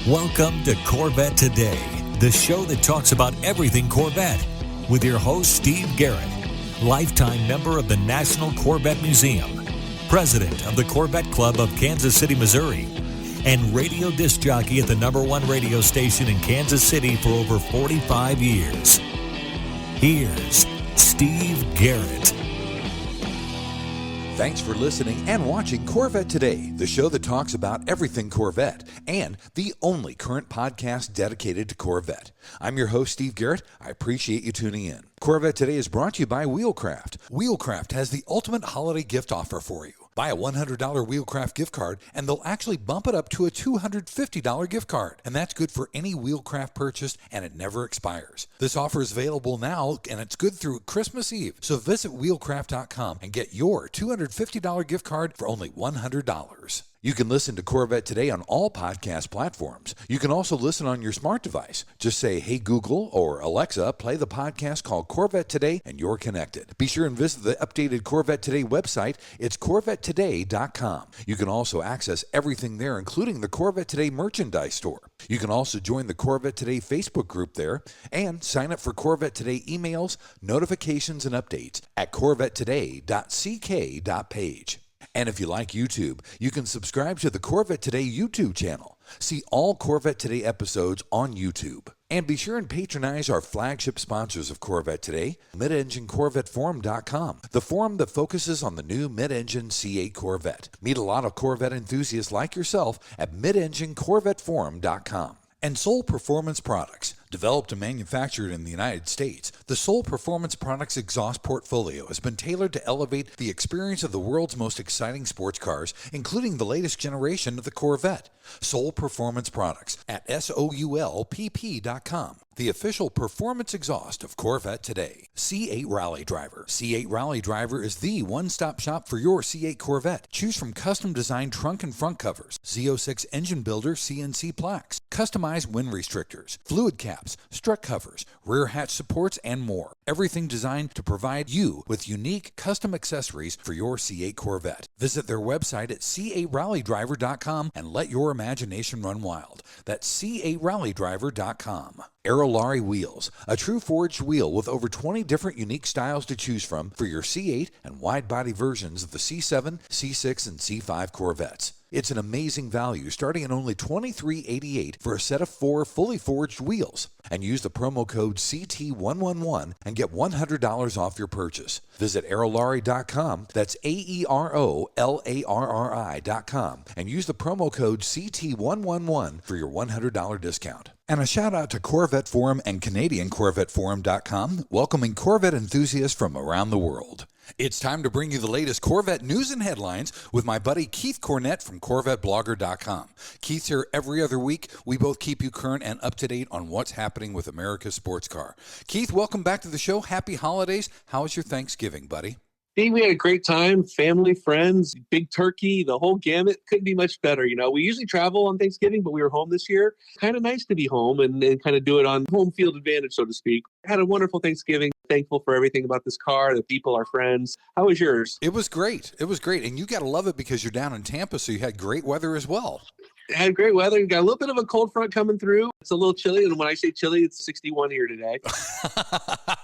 Welcome to Corvette Today, the show that talks about everything Corvette, with your host, Steve Garrett, lifetime member of the National Corvette Museum, president of the Corvette Club of Kansas City, Missouri, and radio disc jockey at the #1 radio station in Kansas City for over 45 years. Here's Steve Garrett. Thanks for listening and watching Corvette Today, the show that talks about everything Corvette, and the only current podcast dedicated to Corvette. I'm your host, Steve Garrett. I appreciate you tuning in. Corvette Today is brought to you by Wheelcraft. Wheelcraft has the ultimate holiday gift offer for you. Buy a $100 Wheelcraft gift card, and they'll actually bump it up to a $250 gift card. And that's good for any Wheelcraft purchase, and it never expires. This offer is available now, and it's good through Christmas Eve. So visit wheelcraft.com and get your $250 gift card for only $100. You can listen to Corvette Today on all podcast platforms. You can also listen on your smart device. Just say, "Hey Google" or "Alexa, play the podcast called Corvette Today," and you're connected. Be sure and visit the updated Corvette Today website. It's CorvetteToday.com. You can also access everything there, including the Corvette Today merchandise store. You can also join the Corvette Today Facebook group there and sign up for Corvette Today emails, notifications, and updates at corvettetoday.ck.page. And if you like YouTube, you can subscribe to the Corvette Today YouTube channel. See all Corvette Today episodes on YouTube. And be sure and patronize our flagship sponsors of Corvette Today, MidEngineCorvetteForum.com, the forum that focuses on the new mid-engine C8 Corvette. Meet a lot of Corvette enthusiasts like yourself at MidEngineCorvetteForum.com. And Soul Performance Products. Developed and manufactured in the United States, the Soul Performance Products exhaust portfolio has been tailored to elevate the experience of the world's most exciting sports cars, including the latest generation of the Corvette. Soul Performance Products at SOULPP.com, the official performance exhaust of Corvette Today. C8 Rally Driver. C8 Rally Driver is the one-stop shop for your C8 Corvette. Choose from custom-designed trunk and front covers, Z06 engine builder CNC plaques, customized wind restrictors, fluid caps, strut covers, rear hatch supports, and more. Everything designed to provide you with unique custom accessories for your C8 Corvette. Visit their website at C8RallyDriver.com and let your imagination run wild. That's C8RallyDriver.com. Aerolarri Wheels, a true forged wheel with over 20 different unique styles to choose from for your C8 and wide-body versions of the C7, C6, and C5 Corvettes. It's an amazing value, starting at only $23.88 for a set of 4 fully forged wheels. And use the promo code CT111 and get $100 off your purchase. Visit Aerolarri.com, that's AEROLARRI.com, and use the promo code CT111 for your $100 discount. And a shout out to Corvette Forum and CanadianCorvetteForum.com, welcoming Corvette enthusiasts from around the world. It's time to bring you the latest Corvette news and headlines with my buddy Keith Cornett from CorvetteBlogger.com. Keith's here every other week. We both keep you current and up to date on what's happening with America's sports car. Keith, welcome back to the show. Happy holidays. How was your Thanksgiving, buddy? Steve, we had a great time, family, friends, big turkey, the whole gamut. Couldn't be much better. You know, we usually travel on Thanksgiving, but we were home this year. Kind of nice to be home and kind of do it on home field advantage, so to speak. Had a wonderful Thanksgiving. Thankful for everything about this car, the people, our friends. How was yours? It was great. It was great. And you got to love it because you're down in Tampa, so you had great weather as well. Had great weather. Got a little bit of a cold front coming through. It's a little chilly. And when I say chilly, it's 61 here today.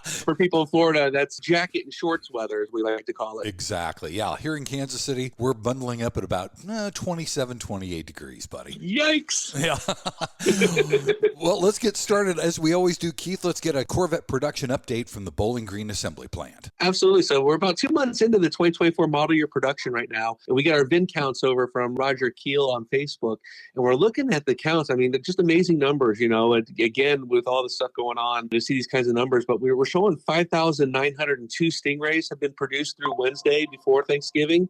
For people in Florida, that's jacket and shorts weather, as we like to call it. Exactly. Yeah. Here in Kansas City, we're bundling up at about 27, 28 degrees, buddy. Yikes. Yeah. Well, let's get started. As we always do, Keith, let's get a Corvette production update from the Bowling Green assembly plant. Absolutely. So we're about 2 months into the 2024 model year production right now. And we got our VIN counts over from Roger Keel on Facebook. And we're looking at the counts. I mean, they're just amazing numbers, you know, again, with all the stuff going on to see these kinds of numbers. But we're showing 5,902 Stingrays have been produced through Wednesday before Thanksgiving.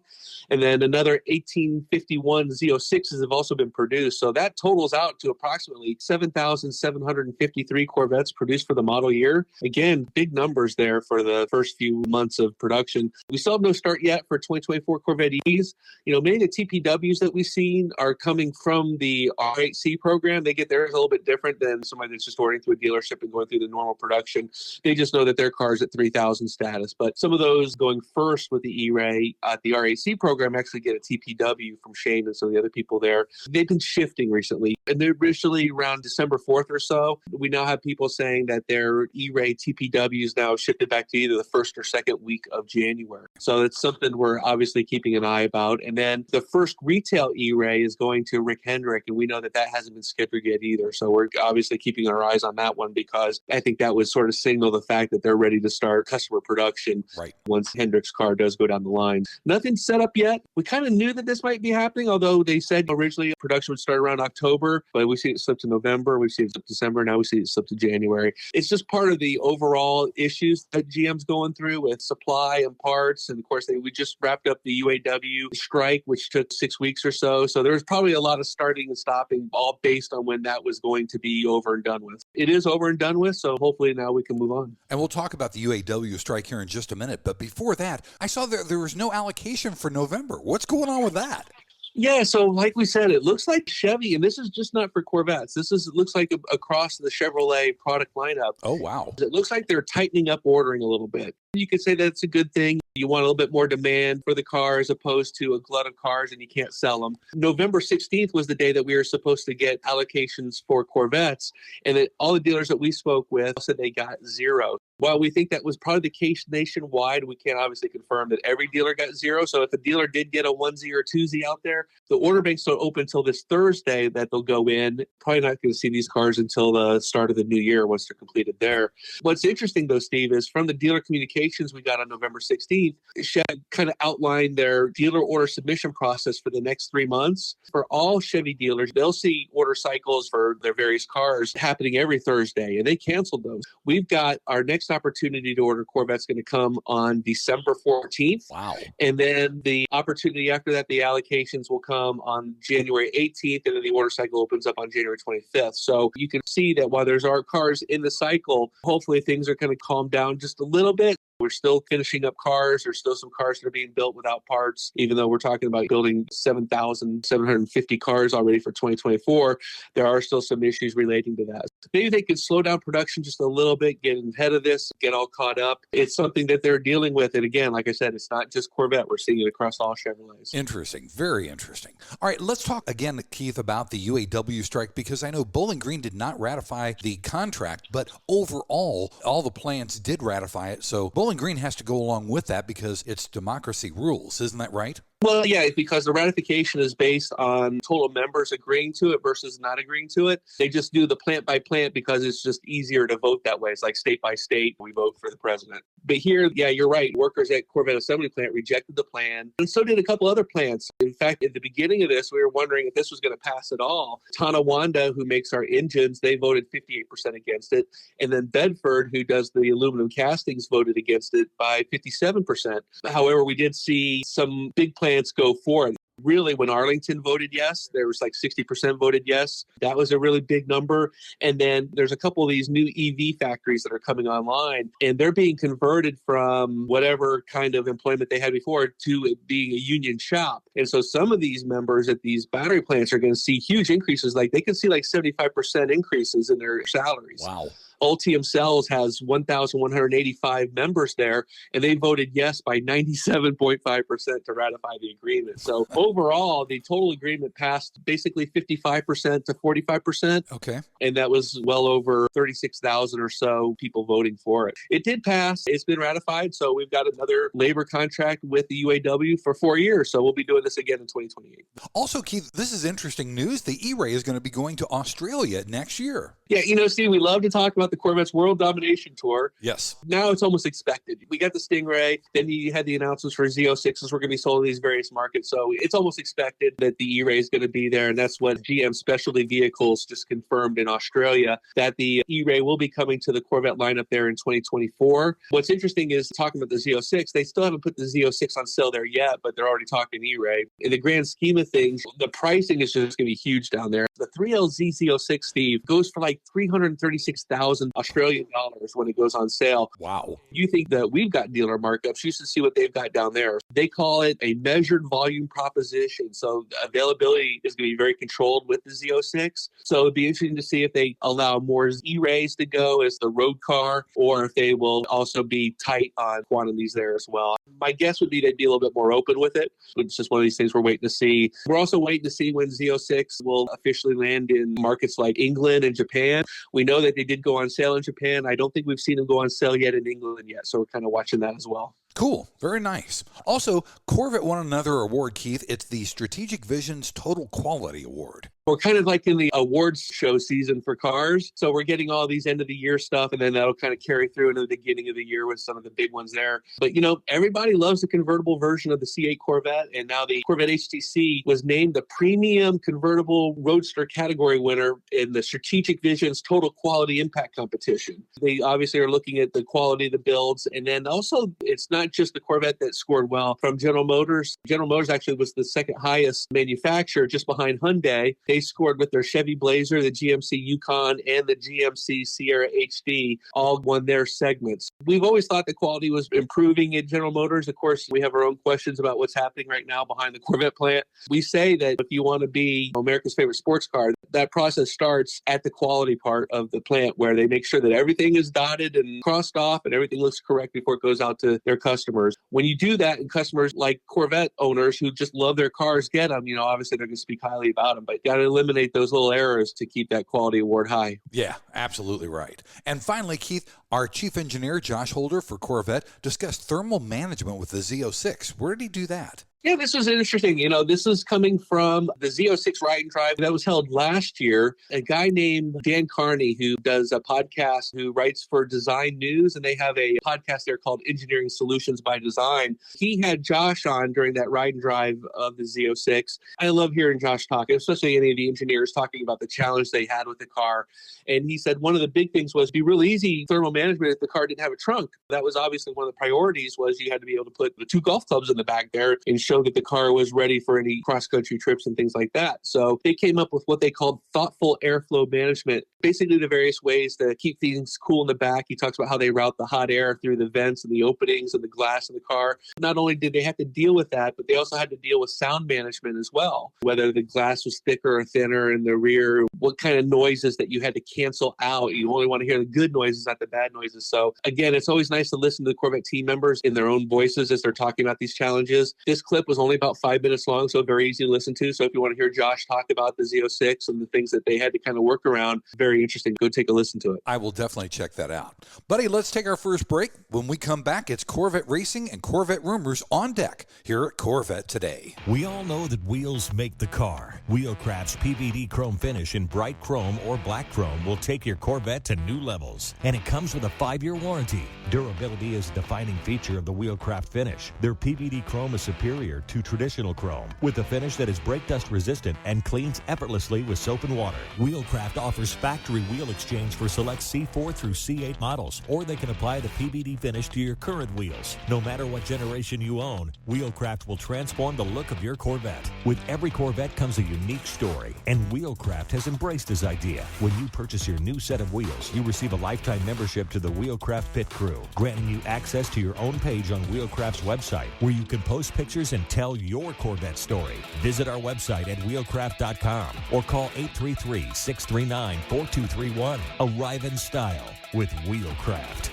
And then another 1,851 Z06s have also been produced. So that totals out to approximately 7,753 Corvettes produced for the model year. Again, big numbers there for the first few months of production. We still have no start yet for 2024 Corvette EVs. You know, many of the TPWs that we've seen are coming from the R8C program. They get theirs a little bit bit different than somebody that's just ordering through a dealership and going through the normal production. They just know that their car's at 3,000 status. But some of those going first with the E-Ray at the RAC program actually get a TPW from Shane and some of the other people there. They've been shifting recently. And they're originally around December 4th or so. We now have people saying that their E-Ray TPWs now shifted back to either the first or second week of January. So it's something we're obviously keeping an eye about. And then the first retail E-Ray is going to Rick Hendrick, and we know that hasn't been scheduled yet either. So we're obviously keeping our eyes on that one because I think that would sort of signal the fact that they're ready to start customer production once Hendrick's car does go down the line. Nothing's set up yet. We kind of knew that this might be happening, although they said originally production would start around October, but we see it slip to November, we see it slip to December, now we see it slip to January. It's just part of the overall issues that GM's going through with supply and parts. And of course, we just wrapped up the UAW strike, which took 6 weeks or so. So there's probably a lot of starting and stopping, all based on when that was going to be over and done with. It is over and done with, so hopefully now we can move on. And we'll talk about the UAW strike here in just a minute. But before that, I saw there was no allocation for November. What's going on with that? Yeah, so like we said, it looks like Chevy, and this is just not for Corvettes. It looks like across the Chevrolet product lineup. Oh, wow. It looks like they're tightening up ordering a little bit. You could say that's a good thing. You want a little bit more demand for the car as opposed to a glut of cars and you can't sell them. November 16th was the day that we were supposed to get allocations for Corvettes, and that all the dealers that we spoke with said they got zero. While we think that was probably the case nationwide, we can't obviously confirm that every dealer got zero. So if a dealer did get a 1Z or 2Z out there, the order banks don't open until this Thursday that they'll go in. Probably not going to see these cars until the start of the new year once they're completed there. What's interesting, though, Steve, is from the dealer communications we got on November 16th, Chevy kind of outlined their dealer order submission process for the next 3 months. For all Chevy dealers, they'll see order cycles for their various cars happening every Thursday, and they canceled those. We've got our next opportunity to order Corvette's going to come on December 14th. Wow. And then the opportunity after that, the allocations will come on January 18th, and then the order cycle opens up on January 25th. So you can see that while there's our cars in the cycle, hopefully things are going to calm down just a little bit. We're still finishing up cars. There's still some cars that are being built without parts, even though we're talking about building 7,750 cars already for 2024. There are still some issues relating to that. Maybe they could slow down production just a little bit, get ahead of this, get all caught up. It's something that they're dealing with. And again, like I said, it's not just Corvette. We're seeing it across all Chevrolets. Interesting. Very interesting. All right, let's talk again, Keith, about the UAW strike, because I know Bowling Green did not ratify the contract, but overall, all the plants did ratify it. So Bowling Green has to go along with that because it's democracy rules. Isn't that right? Well, yeah, because the ratification is based on total members agreeing to it versus not agreeing to it. They just do the plant by plant because it's just easier to vote that way. It's like state by state, we vote for the president. But here, yeah, you're right. Workers at Corvette Assembly Plant rejected the plan, and so did a couple other plants. In fact, at the beginning of this, we were wondering if this was going to pass at all. Tonawanda, who makes our engines, they voted 58% against it. And then Bedford, who does the aluminum castings, voted against it by 57%. However, we did see some big plants go for it. Really, when Arlington voted yes, there was like 60% voted yes. That was a really big number. And then there's a couple of these new EV factories that are coming online, and they're being converted from whatever kind of employment they had before to it being a union shop. And so some of these members at these battery plants are going to see huge increases. Like they can see like 75% increases in their salaries. Wow. Ultium Cells has 1,185 members there, and they voted yes by 97.5% to ratify the agreement. So overall, the total agreement passed basically 55% to 45%. Okay. And that was well over 36,000 or so people voting for it. It did pass. It's been ratified. So we've got another labor contract with the UAW for 4 years. So we'll be doing this again in 2028. Also, Keith, this is interesting news. The E-Ray is going to be going to Australia next year. Yeah, you know, Steve, we love to talk about the Corvette's World Domination Tour. Yes. Now it's almost expected. We got the Stingray, then you had the announcements for Z06s were going to be sold in these various markets. So it's almost expected that the E-Ray is going to be there. And that's what GM Specialty Vehicles just confirmed in Australia, that the E-Ray will be coming to the Corvette lineup there in 2024. What's interesting is talking about the Z06, they still haven't put the Z06 on sale there yet, but they're already talking E-Ray. In the grand scheme of things, the pricing is just going to be huge down there. The 3LZ Z06, Steve, goes for like 336,000 Australian dollars when it goes on sale. Wow. You think that we've got dealer markups. You should see what they've got down there. They call it a measured volume proposition. So availability is going to be very controlled with the Z06. So it'd be interesting to see if they allow more E-Rays to go as the road car, or if they will also be tight on quantities there as well. My guess would be they'd be a little bit more open with it. It's just one of these things we're waiting to see. We're also waiting to see when Z06 will officially land in markets like England and Japan. We know that they did go on sale in Japan. I don't think we've seen them go on sale yet in England yet. So we're kind of watching that as well. Cool. Very nice. Also, Corvette won another award, Keith. It's the Strategic Vision's Total Quality Award. We're kind of like in the awards show season for cars. So we're getting all these end of the year stuff, and then that'll kind of carry through into the beginning of the year with some of the big ones there. But, you know, everybody loves the convertible version of the C8 Corvette. And now the Corvette HTC was named the premium convertible roadster category winner in the Strategic Vision's Total Quality Impact competition. They obviously are looking at the quality of the builds. And then also, it's not just the Corvette that scored well from General Motors. General Motors actually was the second highest manufacturer, just behind Hyundai. They scored with their Chevy Blazer, the GMC Yukon, and the GMC Sierra HD, all won their segments. We've always thought the quality was improving at General Motors. Of course, we have our own questions about what's happening right now behind the Corvette plant. We say that if you want to be America's favorite sports car, that process starts at the quality part of the plant, where they make sure that everything is dotted and crossed off and everything looks correct before it goes out to their customers. When you do that, and customers like Corvette owners who just love their cars get them, you know, obviously they're going to speak highly about them, but you got to eliminate those little errors to keep that quality award high. Yeah, absolutely right. And finally, Keith, our chief engineer, Josh Holder for Corvette, discussed thermal management with the Z06. Where did he do that? Yeah, this was interesting. You know, this is coming from the Z06 Ride and Drive that was held last year. A guy named Dan Carney, who does a podcast, who writes for Design News, and they have a podcast there called Engineering Solutions by Design. He had Josh on during that Ride and Drive of the Z06. I love hearing Josh talk, especially any of the engineers talking about the challenge they had with the car. And he said one of the big things was it'd be really easy thermal management if the car didn't have a trunk. That was obviously one of the priorities, was you had to be able to put the 2 golf clubs in the back there and show that the car was ready for any cross-country trips and things like that. So they came up with what they called thoughtful airflow management, basically the various ways to keep things cool in the back. He talks about how they route the hot air through the vents and the openings and the glass in the car. Not only did they have to deal with that, but they also had to deal with sound management as well, whether the glass was thicker or thinner in the rear, what kind of noises that you had to cancel out. You only want to hear the good noises, not the bad noises. So again, it's always nice to listen to the Corvette team members in their own voices as they're talking about these challenges. This clip was only about 5 minutes long, so very easy to listen to. So if you want to hear Josh talk about the Z06 and the things that they had to kind of work around, very interesting. Go take a listen to it. I will definitely check that out. Buddy, let's take our first break. When we come back, it's Corvette racing and Corvette rumors on deck here at Corvette Today. We all know that wheels make the car. Wheelcraft's PVD chrome finish in bright chrome or black chrome will take your Corvette to new levels. And it comes with a 5-year warranty. Durability is a defining feature of the Wheelcraft finish. Their PVD chrome is superior to traditional chrome, with a finish that is brake dust resistant and cleans effortlessly with soap and water. Wheelcraft offers factory wheel exchange for select C4 through C8 models, or they can apply the PVD finish to your current wheels. No matter what generation you own, Wheelcraft will transform the look of your Corvette. With every Corvette comes a unique story, and Wheelcraft has embraced this idea. When you purchase your new set of wheels, you receive a lifetime membership to the Wheelcraft Pit Crew, granting you access to your own page on Wheelcraft's website, where you can post pictures and tell your Corvette story. Visit our website at wheelcraft.com or call 833-639-4231. Arrive in style with Wheelcraft.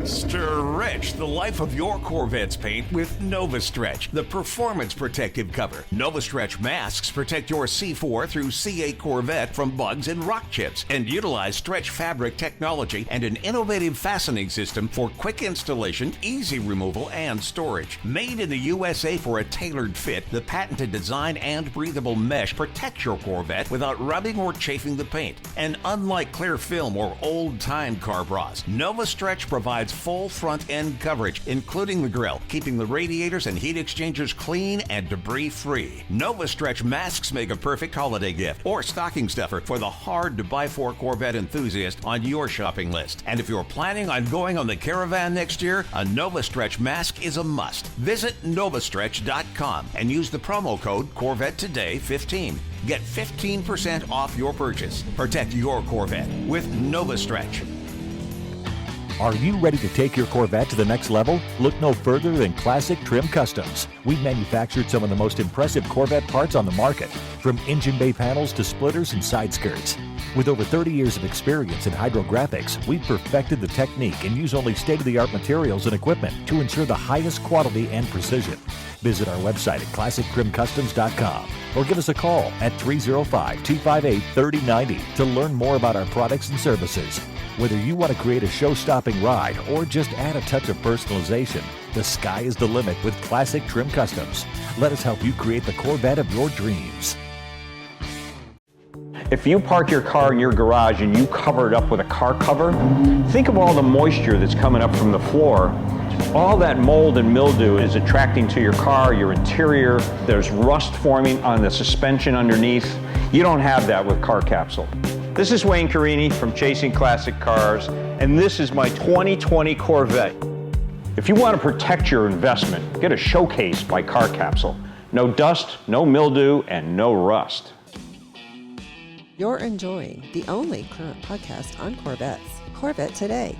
Stretch the life of your Corvette's paint with NovaStretch, the performance protective cover. NovaStretch masks protect your C4 through C8 Corvette from bugs and rock chips, and utilize stretch fabric technology and an innovative fastening system for quick installation, easy removal, and storage. Made in the USA for a tailored fit, the patented design and breathable mesh protects your Corvette without rubbing or chafing the paint. And unlike clear film or old-time car bras, NovaStretch provides provides full front-end coverage, including the grille, keeping the radiators and heat exchangers clean and debris-free. NovaStretch masks make a perfect holiday gift or stocking stuffer for the hard-to-buy-for Corvette enthusiast on your shopping list. And if you're planning on going on the Caravan next year, a NovaStretch mask is a must. Visit novastretch.com and use the promo code Corvette Today 15. Get 15% off your purchase. Protect your Corvette with NovaStretch. Are you ready to take your Corvette to the next level? Look no further than Classic Trim Customs. We've manufactured some of the most impressive Corvette parts on the market, from engine bay panels to splitters and side skirts. With over 30 years of experience in hydrographics, we've perfected the technique and use only state-of-the-art materials and equipment to ensure the highest quality and precision. Visit our website at ClassicTrimCustoms.com or give us a call at 305-258-3090 to learn more about our products and services. Whether you want to create a show-stopping ride or just add a touch of personalization, the sky is the limit with Classic Trim Customs. Let us help you create the Corvette of your dreams. If you park your car in your garage and you cover it up with a car cover, think of all the moisture that's coming up from the floor. All that mold and mildew is attracting to your car, your interior. There's rust forming on the suspension underneath. You don't have that with Car Capsule. This is Wayne Carini from Chasing Classic Cars, and this is my 2020 Corvette. If you want to protect your investment, get a Showcase by Car Capsule. No dust, no mildew, and no rust. You're enjoying the only current podcast on Corvettes, Corvette Today.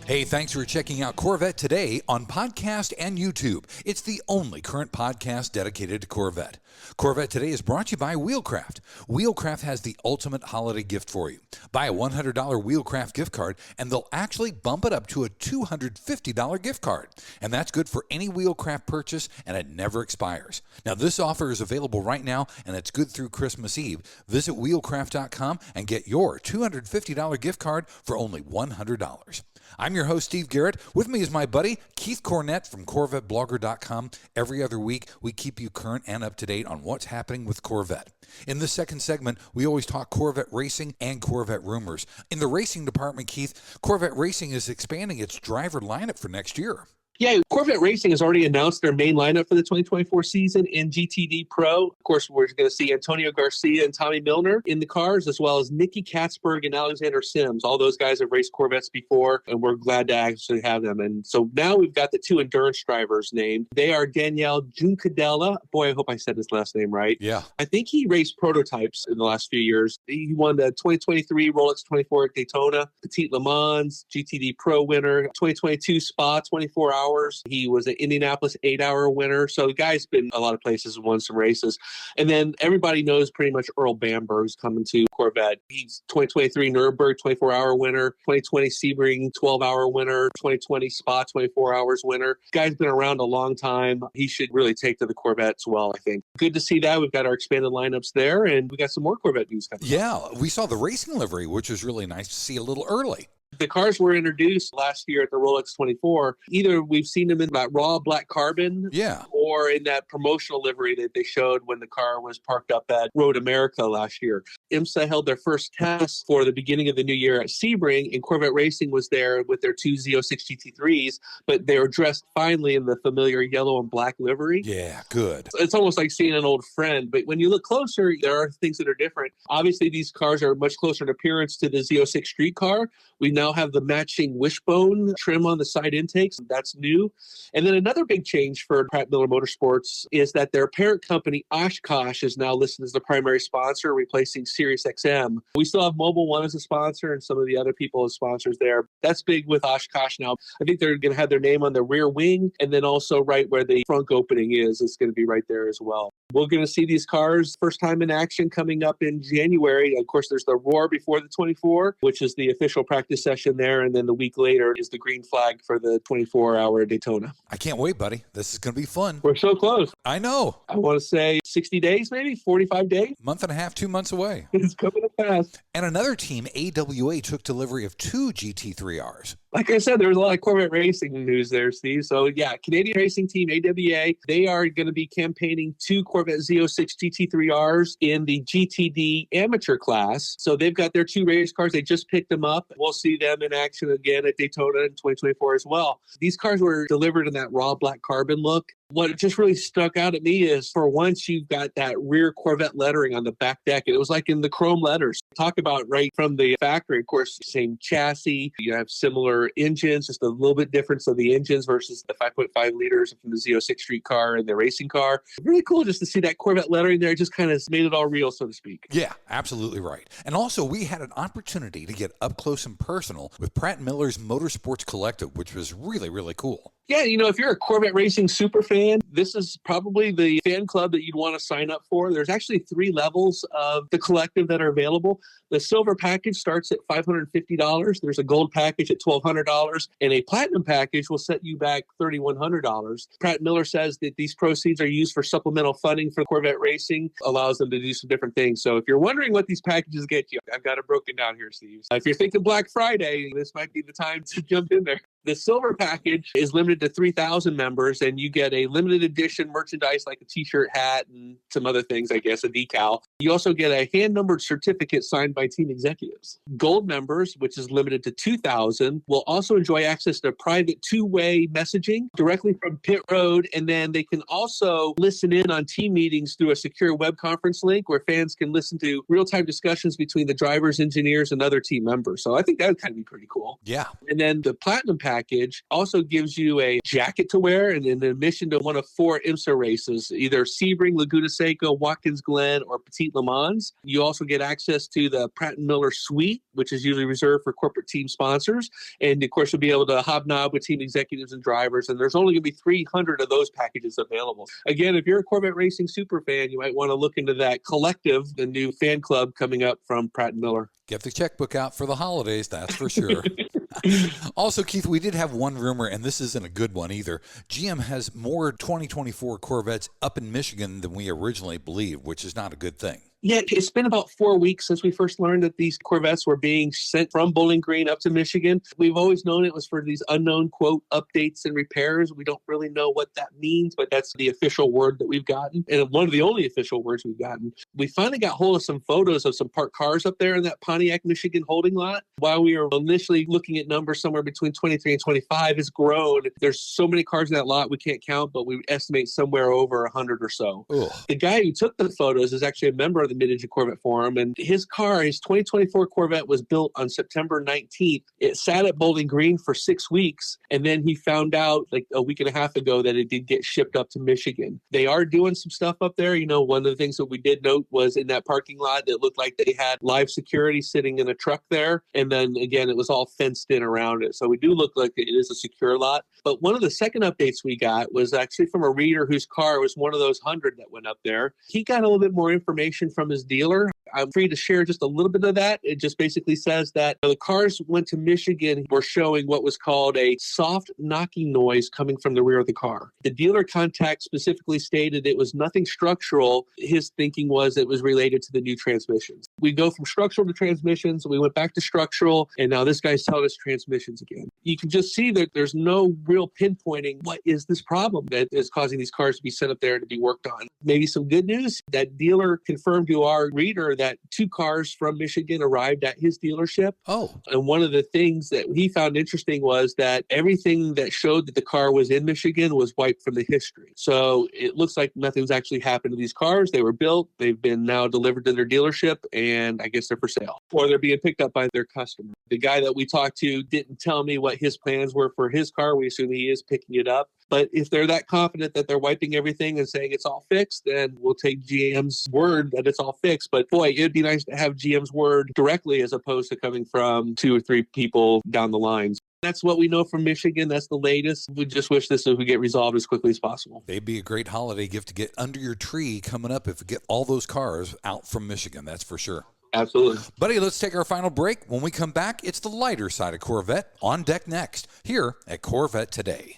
Hey, thanks for checking out Corvette Today on podcast and YouTube. It's the only current podcast dedicated to Corvette. Corvette Today is brought to you by Wheelcraft. Wheelcraft has the ultimate holiday gift for you. Buy a $100 Wheelcraft gift card, and they'll actually bump it up to a $250 gift card. And that's good for any Wheelcraft purchase, and it never expires. Now, this offer is available right now, and it's good through Christmas Eve. Visit Wheelcraft.com and get your $250 gift card for only $100. I'm your host, Steve Garrett. With me is my buddy, Keith Cornett from CorvetteBlogger.com. Every other week, we keep you current and up to date on what's happening with Corvette. In this second segment, we always talk Corvette racing and Corvette rumors. In the racing department, Keith, Corvette Racing is expanding its driver lineup for next year. Yeah, Corvette Racing has already announced their main lineup for the 2024 season in GTD Pro. Of course, we're going to see Antonio Garcia and Tommy Milner in the cars, as well as Nicky Katzberg and Alexander Sims. All those guys have raced Corvettes before, and we're glad to actually have them. And so now we've got the two endurance drivers named. They are Daniel Juncadella. Boy, I hope I said his last name right. Yeah. I think he raced prototypes in the last few years. He won the 2023 Rolex 24 at Daytona, Petit Le Mans, GTD Pro winner, 2022 Spa 24 hours. He was an Indianapolis 8-hour winner. So the guy's been a lot of places and won some races. And then everybody knows pretty much Earl Bamberg's coming to Corvette. He's 2023 Nürburgring 24-hour winner, 2020 Sebring 12-hour winner, 2020 Spa 24 hours winner. Guy's been around a long time. He should really take to the Corvettes well, I think. Good to see that. We've got our expanded lineups there, and we got some more Corvette news coming. Yeah, we saw the racing livery, which was really nice to see a little early. The cars were introduced last year at the Rolex 24. Either we've seen them in that raw black carbon, or in that promotional livery that they showed when the car was parked up at Road America last year. IMSA held their first test for the beginning of the new year at Sebring, and Corvette Racing was there with their two Z06 GT3s, but they were dressed finely in the familiar yellow and black livery. Yeah, good. It's almost like seeing an old friend, but when you look closer, there are things that are different. Obviously, these cars are much closer in appearance to the Z06 street car. We now have the matching wishbone trim on the side intakes. That's new. And then another big change for Pratt Miller Motorsports is that their parent company, Oshkosh, is now listed as the primary sponsor, replacing SiriusXM. We still have Mobil 1 as a sponsor and some of the other people as sponsors there. That's big with Oshkosh now. I think they're going to have their name on the rear wing, and then also right where the front opening is, it's going to be right there as well. We're going to see these cars first time in action coming up in January. Of course, there's the Roar before the 24, which is the official practice session there. And then the week later is the green flag for the 24-hour Daytona. I can't wait, buddy. This is going to be fun. We're so close. I know. I want to say 60 days, maybe 45 days. Month and a half, 2 months away. It's coming up fast. And another team, AWA, took delivery of two GT3Rs. Like I said, there was a lot of Corvette racing news there, Steve. So yeah, Canadian racing team AWA, they are going to be campaigning 2 Corvette Z06 GT3Rs in the GTD amateur class. So they've got their 2 race cars. They just picked them up. We'll see them in action again at Daytona in 2024 as well. These cars were delivered in that raw black carbon look. What just really stuck out at me is, for once, you've got that rear Corvette lettering on the back deck. It was like in the chrome letters. Talk about right from the factory. Of course, same chassis. You have similar engines, just a little bit difference of the engines versus the 5.5 liters from the Z06 street car and the racing car. Really cool just to see that Corvette lettering there. It just kind of made it all real, so to speak. Yeah, absolutely right. And also, we had an opportunity to get up close and personal with Pratt Miller's Motorsports Collective, which was really, really cool. Yeah, if you're a Corvette racing super fan, this is probably the fan club that you'd want to sign up for. There's actually 3 levels of the collective that are available. The silver package starts at $550. There's a gold package at $1,200, and a platinum package will set you back $3,100. Pratt Miller says that these proceeds are used for supplemental funding for Corvette racing, allows them to do some different things. So if you're wondering what these packages get you, I've got it broken down here, Steve. If you're thinking Black Friday, this might be the time to jump in there. The silver package is limited to 3,000 members, and you get a limited edition merchandise like a t-shirt, hat, and some other things, I guess, a decal. You also get a hand-numbered certificate signed by team executives. Gold members, which is limited to 2,000, will also enjoy access to private 2-way messaging directly from pit road, and then they can also listen in on team meetings through a secure web conference link where fans can listen to real-time discussions between the drivers, engineers, and other team members. So I think that would kind of be pretty cool. Yeah. And then the platinum package also gives you a jacket to wear and an admission to one of 4 IMSA races, either Sebring, Laguna Seca, Watkins Glen, or Petit Le Mans. You also get access to the Pratt & Miller Suite, which is usually reserved for corporate team sponsors. And of course, you'll be able to hobnob with team executives and drivers. And there's only going to be 300 of those packages available. Again, if you're a Corvette racing super fan, you might want to look into that collective, the new fan club coming up from Pratt & Miller. Get the checkbook out for the holidays, that's for sure. Also, Keith, we did have one rumor, and this isn't a good one either. GM has more 2024 Corvettes up in Michigan than we originally believed, which is not a good thing. Yeah, it's been about 4 weeks since we first learned that these Corvettes were being sent from Bowling Green up to Michigan. We've always known it was for these unknown, quote, updates and repairs. We don't really know what that means, but that's the official word that we've gotten, and one of the only official words we've gotten. We finally got hold of some photos of some parked cars up there in that Pontiac, Michigan holding lot. While we were initially looking at numbers somewhere between 23 and 25, it's grown. There's so many cars in that lot we can't count, but we estimate somewhere over 100 or so. Ugh. The guy who took the photos is actually a member of the Mid-Engine Corvette Forum, and his 2024 Corvette was built on September 19th. It sat at Bowling Green for 6 weeks, and then he found out like a week and a half ago that it did get shipped up to Michigan. They are doing some stuff up there. One of the things that we did note was in that parking lot, it looked like they had live security sitting in a truck there, and then again, it was all fenced in around it. So we do look like it is a secure lot. But one of the second updates we got was actually from a reader whose car was one of those 100 that went up there. He got a little bit more information from his dealer. I'm free to share just a little bit of that. It just basically says that the cars went to Michigan were showing what was called a soft knocking noise coming from the rear of the car. The dealer contact specifically stated it was nothing structural. His thinking was it was related to the new transmissions. We go from structural to transmissions. We went back to structural, and now this guy's telling us transmissions again. You can just see that there's no real pinpointing what is this problem that is causing these cars to be sent up there to be worked on. Maybe some good news. That dealer confirmed to our reader that 2 cars from Michigan arrived at his dealership. Oh. And one of the things that he found interesting was that everything that showed that the car was in Michigan was wiped from the history. So it looks like nothing's actually happened to these cars. They were built. They've been now delivered to their dealership, and I guess they're for sale. Or they're being picked up by their customer. The guy that we talked to didn't tell me what his plans were for his car. We assume he is picking it up. But if they're that confident that they're wiping everything and saying it's all fixed, then we'll take GM's word that it's all fixed. But boy, it'd be nice to have GM's word directly as opposed to coming from 2 or 3 people down the lines. That's what we know from Michigan. That's the latest. We just wish this would get resolved as quickly as possible. They'd be a great holiday gift to get under your tree coming up if we get all those cars out from Michigan. That's for sure. Absolutely. Buddy, let's take our final break. When we come back, it's the lighter side of Corvette on deck next, here at Corvette Today.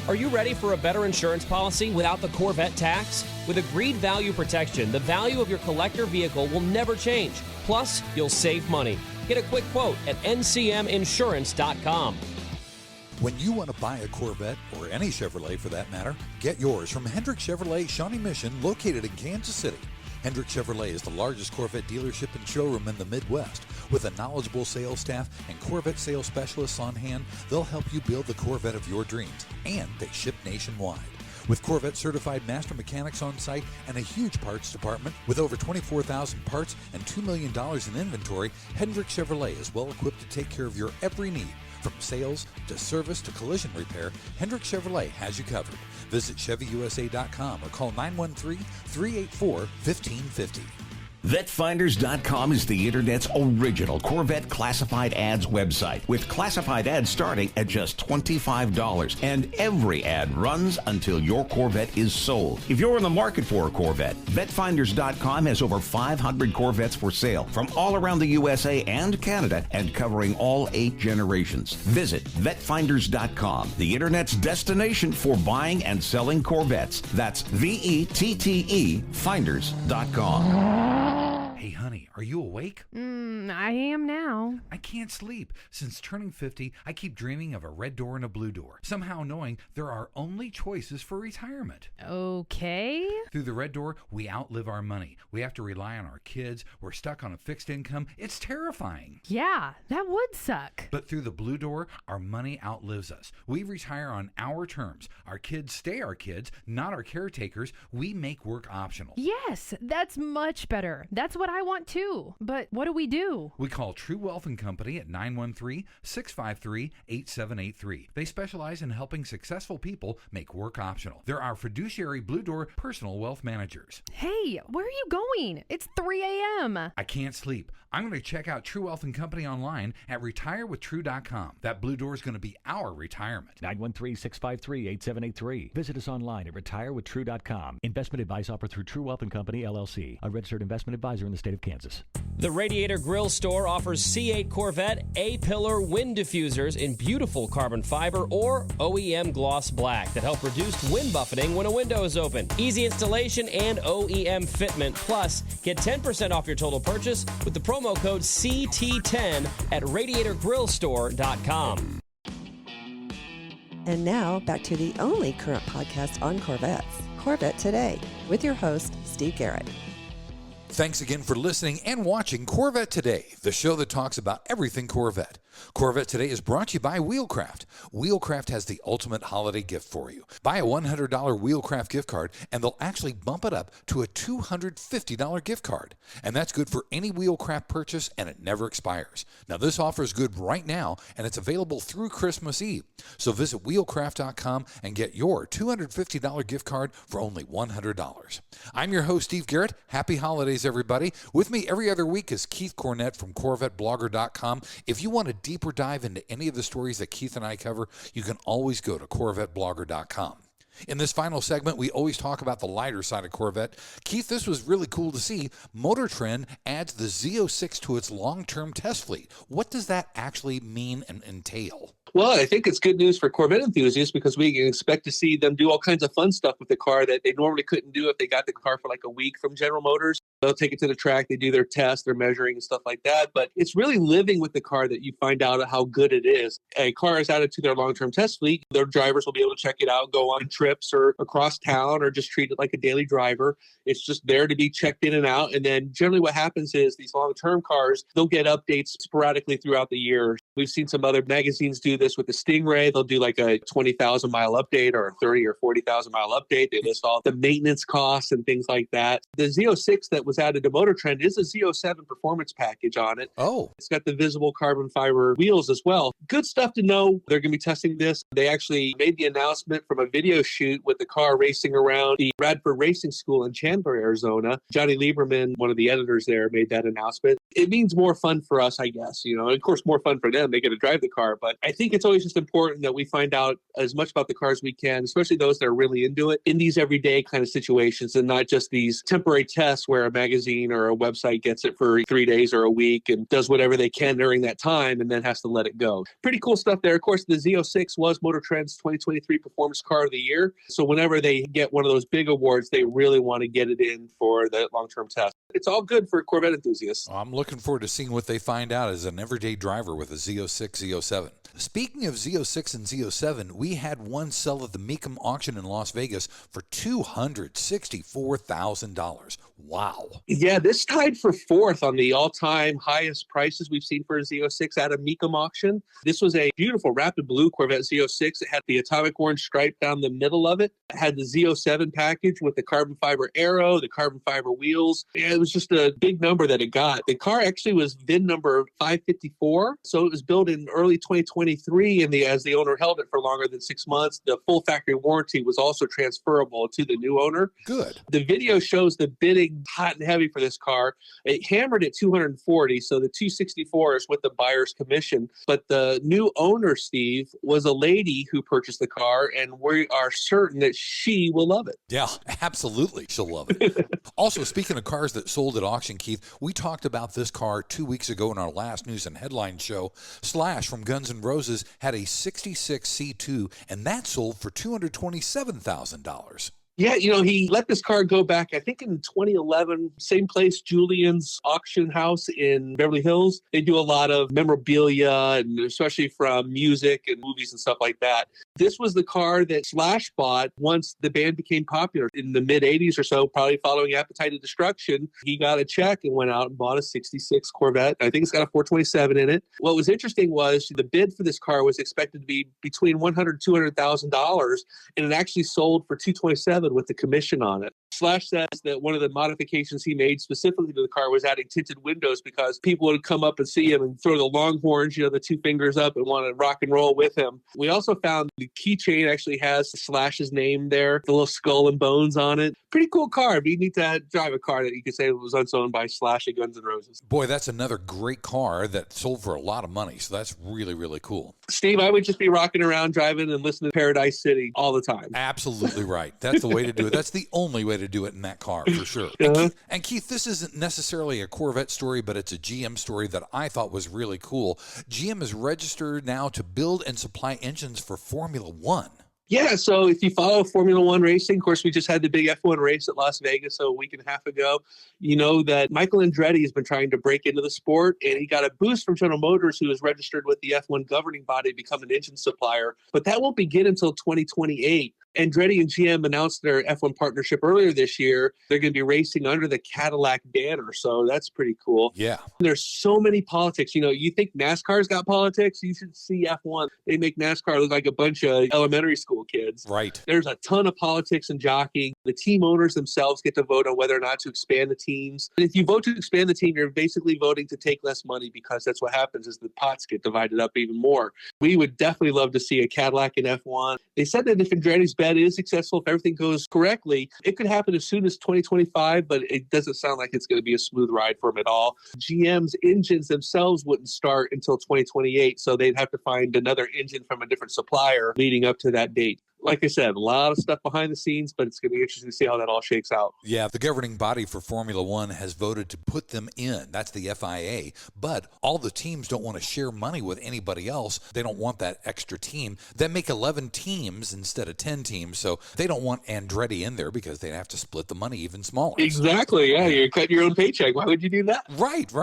Are you ready for a better insurance policy without the Corvette tax? With agreed value protection, the value of your collector vehicle will never change. Plus, you'll save money. Get a quick quote at ncminsurance.com. When you want to buy a Corvette, or any Chevrolet for that matter, get yours from Hendrick Chevrolet Shawnee Mission, located in Kansas City. Hendrick Chevrolet is the largest Corvette dealership and showroom in the Midwest. With a knowledgeable sales staff and Corvette sales specialists on hand, they'll help you build the Corvette of your dreams, and they ship nationwide. With Corvette certified master mechanics on site and a huge parts department with over 24,000 parts and $2 million in inventory, Hendrick Chevrolet is well equipped to take care of your every need. From sales to service to collision repair, Hendrick Chevrolet has you covered. Visit ChevyUSA.com or call 913-384-1550. VetFinders.com is the Internet's original Corvette classified ads website, with classified ads starting at just $25, and every ad runs until your Corvette is sold. If you're in the market for a Corvette, VetFinders.com has over 500 Corvettes for sale from all around the USA and Canada, and covering all 8 generations. Visit VetFinders.com, the Internet's destination for buying and selling Corvettes. That's VETTE Finders.com. Hey, honey, are you awake? I am now. I can't sleep. Since turning 50, I keep dreaming of a red door and a blue door, somehow knowing there are only choices for retirement. Okay. Through the red door, we outlive our money. We have to rely on our kids. We're stuck on a fixed income. It's terrifying. Yeah, that would suck. But through the blue door, our money outlives us. We retire on our terms. Our kids stay our kids, not our caretakers. We make work optional. Yes, that's much better. That's what I want too. But what do we do? We call True Wealth & Company at 913-653-8783. They specialize in helping successful people make work optional. They're our fiduciary Blue Door personal wealth managers. Hey, where are you going? It's 3 a.m. I can't sleep. I'm going to check out True Wealth & Company online at retirewithtrue.com. That Blue Door is going to be our retirement. 913-653-8783. Visit us online at retirewithtrue.com. Investment advice offered through True Wealth & Company, LLC, a registered investment advisor in the state of Kansas. The Radiator Grill Store offers C8 Corvette A-pillar wind diffusers in beautiful carbon fiber or OEM gloss black that help reduce wind buffeting when a window is open. Easy installation and OEM fitment. Plus, get 10% off your total purchase with the promo code CT10 at radiatorgrillstore.com. And now, back to the only current podcast on Corvettes, Corvette Today, with your host, Steve Garrett. Thanks again for listening and watching Corvette Today, the show that talks about everything Corvette. Corvette Today is brought to you by Wheelcraft. Wheelcraft has the ultimate holiday gift for you. Buy a $100 Wheelcraft gift card, and they'll actually bump it up to a $250 gift card. And that's good for any Wheelcraft purchase, and it never expires. Now, this offer is good right now, and it's available through Christmas Eve. So visit wheelcraft.com and get your $250 gift card for only $100. I'm your host, Steve Garrett. Happy holidays, everybody. With me every other week is Keith Cornett from CorvetteBlogger.com. If you want a deeper dive into any of the stories that Keith and I cover, you can always go to CorvetteBlogger.com. In this final segment, we always talk about the lighter side of Corvette. Keith, this was really cool to see. MotorTrend adds the Z06 to its long-term test fleet. What does that actually mean and entail? Well, I think it's good news for Corvette enthusiasts because we can expect to see them do all kinds of fun stuff with the car that they normally couldn't do if they got the car for like a week from General Motors. They'll take it to the track, they do their tests, their measuring and stuff like that. But it's really living with the car that you find out how good it is. A car is added to their long-term test fleet. Their drivers will be able to check it out, go on trips or across town or just treat it like a daily driver. It's just there to be checked in and out. And then generally what happens is these long-term cars, they'll get updates sporadically throughout the year. We've seen some other magazines do this with the Stingray. They'll do like a 20,000 mile update or a 30 or 40,000 mile update. They list all the maintenance costs and things like that. The Z06 that was added to MotorTrend is a Z07 performance package on it. Oh. It's got the visible carbon fiber wheels as well. Good stuff to know. They're going to be testing this. They actually made the announcement from a video shoot with the car racing around the Radford Racing School in Chandler, Arizona. Johnny Lieberman, one of the editors there, made that announcement. It means more fun for us, I guess. You know, of course, more fun for them. They get to drive the car. But I think it's always just important that we find out as much about the cars we can, especially those that are really into it, in these everyday kind of situations and not just these temporary tests where a magazine or a website gets it for 3 days or a week and does whatever they can during that time and then has to let it go. Pretty cool stuff there. Of course, the Z06 was MotorTrend's 2023 Performance Car of the Year. So whenever they get one of those big awards, they really want to get it in for the long-term test. It's all good for Corvette enthusiasts. I'm looking looking forward to seeing what they find out as an everyday driver with a Z06, Z07. Speaking of Z06 and Z07, we had one sell at the Mecum auction in Las Vegas for $264,000. Wow. Yeah, this tied for fourth on the all-time highest prices we've seen for a Z06 at a Mecum auction. This was a beautiful rapid blue Corvette Z06. It had the atomic orange stripe down the middle of it. It had the Z07 package with the carbon fiber aero, the carbon fiber wheels. Yeah, it was just a big number that it got. The car actually was VIN number 554, so it was built in early 2023, and as the owner held it for longer than 6 months, the full factory warranty was also transferable to the new owner. Good. The video shows the bidding hot and heavy for this car. It hammered at 240, so the 264 is with the buyer's commission. But the new owner, Steve, was a lady who purchased the car, and we are certain that she will love it. Yeah, absolutely. She'll love it. Also, speaking of cars that sold at auction, Keith, we talked about this car 2 weeks ago in our last news and headline show. Slash from Guns N' Roses had a 66 C2, and that sold for $227,000. Yeah, he let this car go back, I think in 2011, same place, Julian's auction house in Beverly Hills. They do a lot of memorabilia, and especially from music and movies and stuff like that. This was the car that Slash bought once the band became popular in the mid-'80s or so, probably following Appetite of Destruction. He got a check and went out and bought a 66 Corvette. I think it's got a 427 in it. What was interesting was the bid for this car was expected to be between $100,000 and $200,000, and it actually sold for $227,000 with the commission on it. Slash says that one of the modifications he made specifically to the car was adding tinted windows because people would come up and see him and throw the longhorns, the two fingers up, and want to rock and roll with him. We also found the keychain actually has Slash's name there, the little skull and bones on it. Pretty cool car. You need to drive a car that you could say was owned by Slash at Guns N' Roses. Boy, that's another great car that sold for a lot of money, so that's really, really cool. Steve, I would just be rocking around driving and listening to Paradise City all the time. Absolutely right. That's the way to do it. That's the only way to do it in that car, for sure. And Keith, this isn't necessarily a Corvette story, but it's a GM story that I thought was really cool. GM is registered now to build and supply engines for Formula One. Yeah, so if you follow Formula One racing, of course, we just had the big F1 race at Las Vegas a week and a half ago. You know that Michael Andretti has been trying to break into the sport, and he got a boost from General Motors, who is registered with the F1 governing body to become an engine supplier. But that won't begin until 2028. Andretti and GM announced their F1 partnership earlier this year. They're going to be racing under the Cadillac banner, so that's pretty cool. Yeah. There's so many politics. You think NASCAR's got politics? You should see F1. They make NASCAR look like a bunch of elementary school kids. Right. There's a ton of politics and jockeying. The team owners themselves get to vote on whether or not to expand the teams. And if you vote to expand the team, you're basically voting to take less money, because that's what happens is the pots get divided up even more. We would definitely love to see a Cadillac in F1. They said that if Andretti's bet is successful, if everything goes correctly, it could happen as soon as 2025, but it doesn't sound like it's going to be a smooth ride for them at all. GM's engines themselves wouldn't start until 2028, so they'd have to find another engine from a different supplier leading up to that date. Like I said, a lot of stuff behind the scenes, but it's going to be interesting to see how that all shakes out. Yeah, the governing body for Formula One has voted to put them in. That's the FIA. But all the teams don't want to share money with anybody else. They don't want that extra team. They make 11 teams instead of 10 teams, so they don't want Andretti in there because they'd have to split the money even smaller. Exactly, yeah. You're cutting your own paycheck. Why would you do that? Right.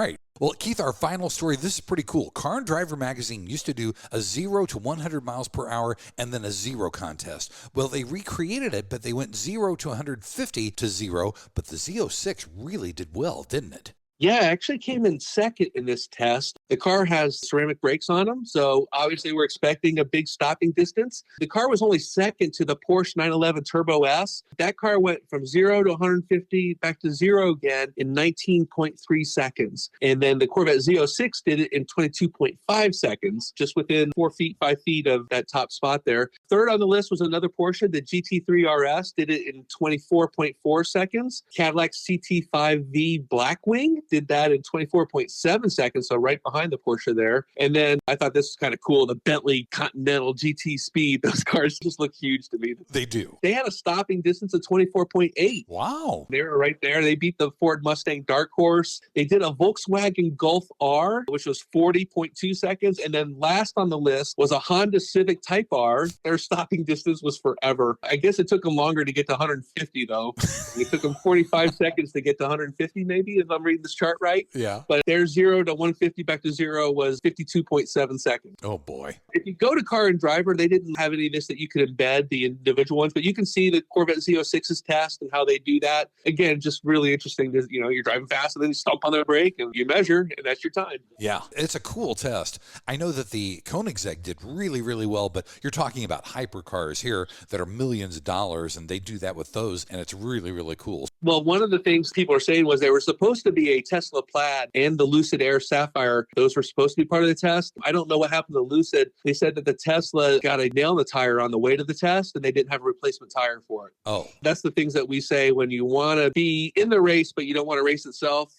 Well, Keith, our final story, this is pretty cool. Car and Driver magazine used to do a 0 to 100 miles per hour and then a zero contest. Well, they recreated it, but they went 0 to 150 to 0, but the Z06 really did well, didn't it? Yeah, it actually came in second in this test. The car has ceramic brakes on them, so obviously we're expecting a big stopping distance. The car was only second to the Porsche 911 Turbo S. That car went from 0 to 150 back to 0 again in 19.3 seconds. And then the Corvette Z06 did it in 22.5 seconds, just within 5 feet of that top spot there. Third on the list was another Porsche, the GT3 RS, did it in 24.4 seconds. Cadillac CT5V Blackwing did that in 24.7 seconds, so right behind the Porsche there. And then I thought this was kind of cool, the Bentley Continental GT Speed. Those cars just look huge to me. They do. They had a stopping distance of 24.8. Wow. They were right there. They beat the Ford Mustang Dark Horse. They did a Volkswagen Golf R, which was 40.2 seconds. And then last on the list was a Honda Civic Type R. Their stopping distance was forever. I guess it took them longer to get to 150, though. It took them 45 seconds to get to 150, maybe, if I'm reading the this chart right. Yeah. But their 0 to 150 back to 0 was 52.7 seconds. Oh, boy. If you go to Car and Driver, they didn't have any of this that you could embed the individual ones, but you can see the Corvette Z06's test and how they do that. Again, just really interesting. To, you're driving fast and then you stomp on the brake and you measure, and that's your time. Yeah, it's a cool test. I know that the Koenigsegg did really, really well, but you're talking about hypercars here that are millions of dollars, and they do that with those, and it's really, really cool. Well, one of the things people are saying was they were supposed to be a Tesla Plaid and the Lucid Air Sapphire. Those were supposed to be part of the test. I don't know what happened to Lucid. They said that the Tesla got a nail in the tire on the way to the test, and they didn't have a replacement tire for it. Oh. That's the things that we say when you want to be in the race, but you don't want to race itself.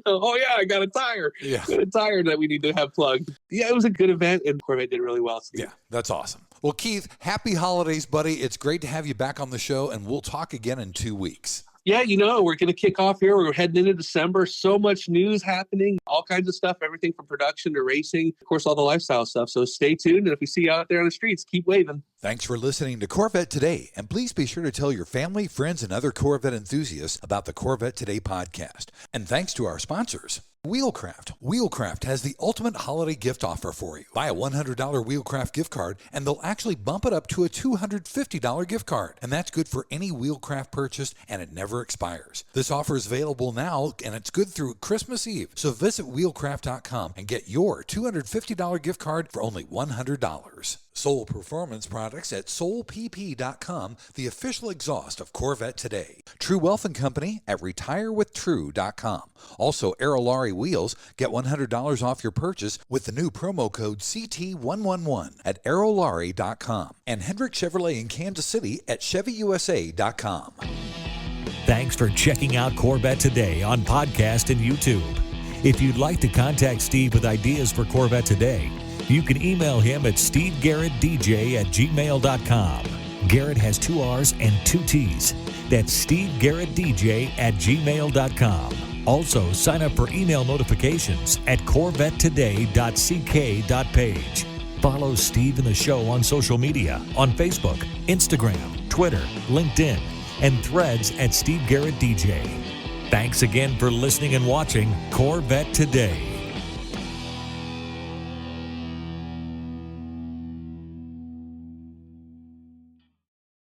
Oh, yeah, I got a tire. Yeah. Got a tire that we need to have plugged. Yeah, it was a good event, and Corvette did really well. Steve. Yeah, that's awesome. Well, Keith, happy holidays, buddy. It's great to have you back on the show, and we'll talk again in 2 weeks. Yeah, we're going to kick off here. We're heading into December. So much news happening, all kinds of stuff, everything from production to racing, of course, all the lifestyle stuff. So stay tuned. And if we see you out there on the streets, keep waving. Thanks for listening to Corvette Today. And please be sure to tell your family, friends, and other Corvette enthusiasts about the Corvette Today podcast. And thanks to our sponsors. Wheelcraft. Wheelcraft has the ultimate holiday gift offer for you. Buy a $100 Wheelcraft gift card, and they'll actually bump it up to a $250 gift card. And that's good for any Wheelcraft purchase, and it never expires. This offer is available now, and it's good through Christmas Eve. So visit wheelcraft.com and get your $250 gift card for only $100. Soul Performance Products at soulpp.com, the official exhaust of Corvette Today. True Wealth & Company at retirewithtrue.com. Also, Aerolarri Wheels. Get $100 off your purchase with the new promo code CT111 at aerolarri.com. And Hendrick Chevrolet in Kansas City at chevyusa.com. Thanks for checking out Corvette Today on podcast and YouTube. If you'd like to contact Steve with ideas for Corvette Today, you can email him at stevegarrettdj@gmail.com. Garrett has 2 R's and 2 T's. That's stevegarrettdj@gmail.com. Also, sign up for email notifications at corvettetoday.ck.page. Follow Steve and the show on social media on Facebook, Instagram, Twitter, LinkedIn, and Threads at Steve Garrett DJ. Thanks again for listening and watching Corvette Today.